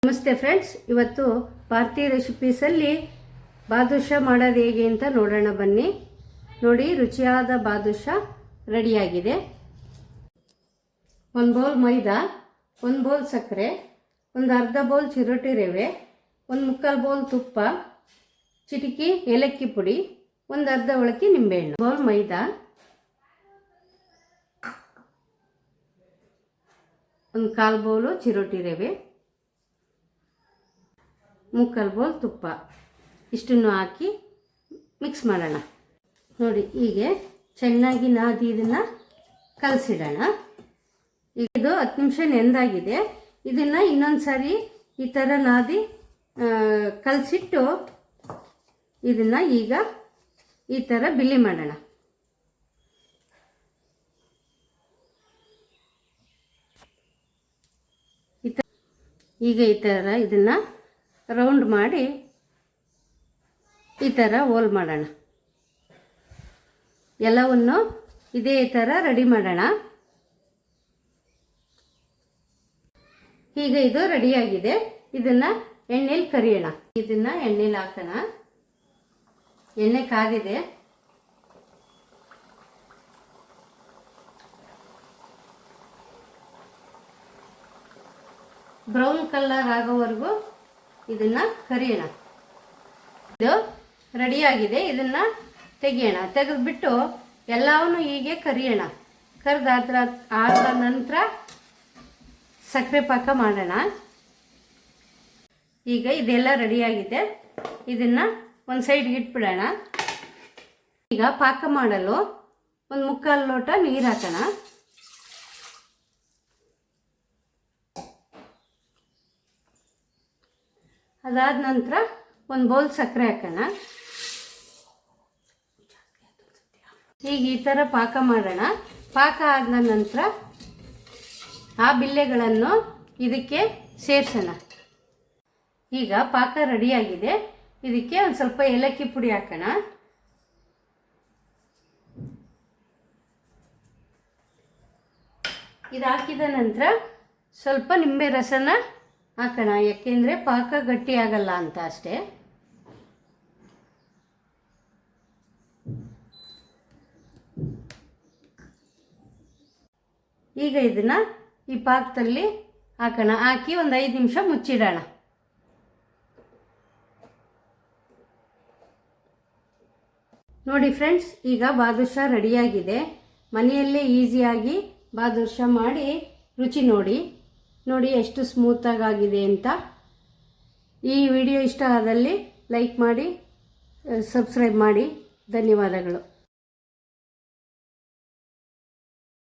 ನಮಸ್ತೆ ಫ್ರೆಂಡ್ಸ್, ಇವತ್ತು ಭಾರತೀಯ ರೆಸಿಪೀಸಲ್ಲಿ ಬಾದುಷಾ ಮಾಡೋದು ಹೇಗೆ ಅಂತ ನೋಡೋಣ ಬನ್ನಿ. ನೋಡಿ, ರುಚಿಯಾದ ಬಾದುಷಾ ರೆಡಿಯಾಗಿದೆ. 1 ಬೌಲ್ ಮೈದಾ, 1 ಬೌಲ್ ಸಕ್ಕರೆ, ಒಂದು ಅರ್ಧ ಬೌಲ್ ಚಿರೋಟಿ ರವೆ, 1/4 ಬೌಲ್ ತುಪ್ಪ, ಚಿಟಿಕೆ ಏಲಕ್ಕಿ ಪುಡಿ, ಒಂದು ಅರ್ಧ ಒಳಕ್ಕೆ ನಿಂಬೆಹಣ್ಣು. ಬೌಲ್ ಮೈದಾ, 1/4 ಬೌಲು ಚಿರೋಟಿ ರವೆ, 3/4 ಬೌಲ್ ತುಪ್ಪ, ಇಷ್ಟನ್ನು ಹಾಕಿ ಮಿಕ್ಸ್ ಮಾಡೋಣ. ನೋಡಿ, ಹೀಗೆ ಚೆನ್ನಾಗಿ ನಾದಿ ಇದನ್ನು ಕಲಸಿಡೋಣ. ಇದು 10 ನಿಮಿಷ ನೆಂದಾಗಿದೆ. ಇದನ್ನು ಇನ್ನೊಂದು ಸಾರಿ ಈ ಥರ ನಾದಿ ಕಲಸಿಟ್ಟು ಇದನ್ನು ಈಗ ಈ ಥರ ಬಿಳಿ ಮಾಡೋಣ. ಈಗ ಈ ಥರ ಇದನ್ನು ರೌಂಡ್ ಮಾಡಿ ಈ ಥರ ಹೋಲ್ ಮಾಡೋಣ. ಎಲ್ಲವನ್ನು ಇದೇ ಥರ ರೆಡಿ ಮಾಡೋಣ. ಈಗ ಇದು ರೆಡಿಯಾಗಿದೆ. ಇದನ್ನು ಎಣ್ಣೆಲಿ ಕರಿಯೋಣ. ಇದನ್ನು ಎಣ್ಣೆಲಿ ಹಾಕೋಣ. ಎಣ್ಣೆ ಕಾದಿದೆ. ಬ್ರೌನ್ ಕಲರ್ ಆಗೋವರೆಗೂ ಇದನ್ನು ಕರಿಯೋಣ. ಇದು ರೆಡಿಯಾಗಿದೆ. ಇದನ್ನು ತೆಗಿಯೋಣ. ತೆಗೆದುಬಿಟ್ಟು ಎಲ್ಲವನ್ನು ಹೀಗೆ ಕರಿಯೋಣ. ಆದ ನಂತರ ಸಕ್ಕರೆ ಪಾಕ ಮಾಡೋಣ. ಈಗ ಇದೆಲ್ಲ ರೆಡಿಯಾಗಿದೆ. ಇದನ್ನು ಒಂದು ಸೈಡ್ಗೆ ಇಟ್ಬಿಡೋಣ. ಈಗ ಪಾಕ ಮಾಡಲು 1/4 ಲೋಟ ನೀರು ಹಾಕೋಣ. ಅದಾದ ನಂತರ 1 ಬೌಲ್ ಸಕ್ಕರೆ ಹಾಕೋಣ. ಈಗ ಈ ಥರ ಪಾಕ ಮಾಡೋಣ. ಪಾಕ ಆದ ನಂತರ ಆ ಬಿಲ್ಲೆಗಳನ್ನು ಇದಕ್ಕೆ ಸೇರಿಸೋಣ. ಈಗ ಪಾಕ ರೆಡಿಯಾಗಿದೆ. ಇದಕ್ಕೆ ಒಂದು ಸ್ವಲ್ಪ ಏಲಕ್ಕಿ ಪುಡಿ ಹಾಕೋಣ. ಇದು ಹಾಕಿದ ನಂತರ ಸ್ವಲ್ಪ ನಿಂಬೆ ರಸನ ಹಾಕೋಣ. ಯಾಕೆಂದರೆ ಪಾಕ ಗಟ್ಟಿ ಆಗಲ್ಲ ಅಂತ ಅಷ್ಟೇ. ಈಗ ಇದನ್ನು ಈ ಪಾಕದಲ್ಲಿ ಹಾಕೋಣ. ಹಾಕಿ ಒಂದು 5 ನಿಮಿಷ ಮುಚ್ಚಿಡೋಣ. ನೋಡಿ ಫ್ರೆಂಡ್ಸ್, ಈಗ ಬಾದುಷಾ ರೆಡಿಯಾಗಿದೆ. ಮನೆಯಲ್ಲೇ ಈಸಿಯಾಗಿ ಬಾದುಷಾ ಮಾಡಿ ರುಚಿ ನೋಡಿ ಎಷ್ಟು ಸ್ಮೂತಾಗಿ ಆಗಿದೆ ಅಂತ. ಈ ವಿಡಿಯೋ ಇಷ್ಟ ಆದಲ್ಲಿ ಲೈಕ್ ಮಾಡಿ, ಸಬ್ಸ್ಕ್ರೈಬ್ ಮಾಡಿ. ಧನ್ಯವಾದಗಳು.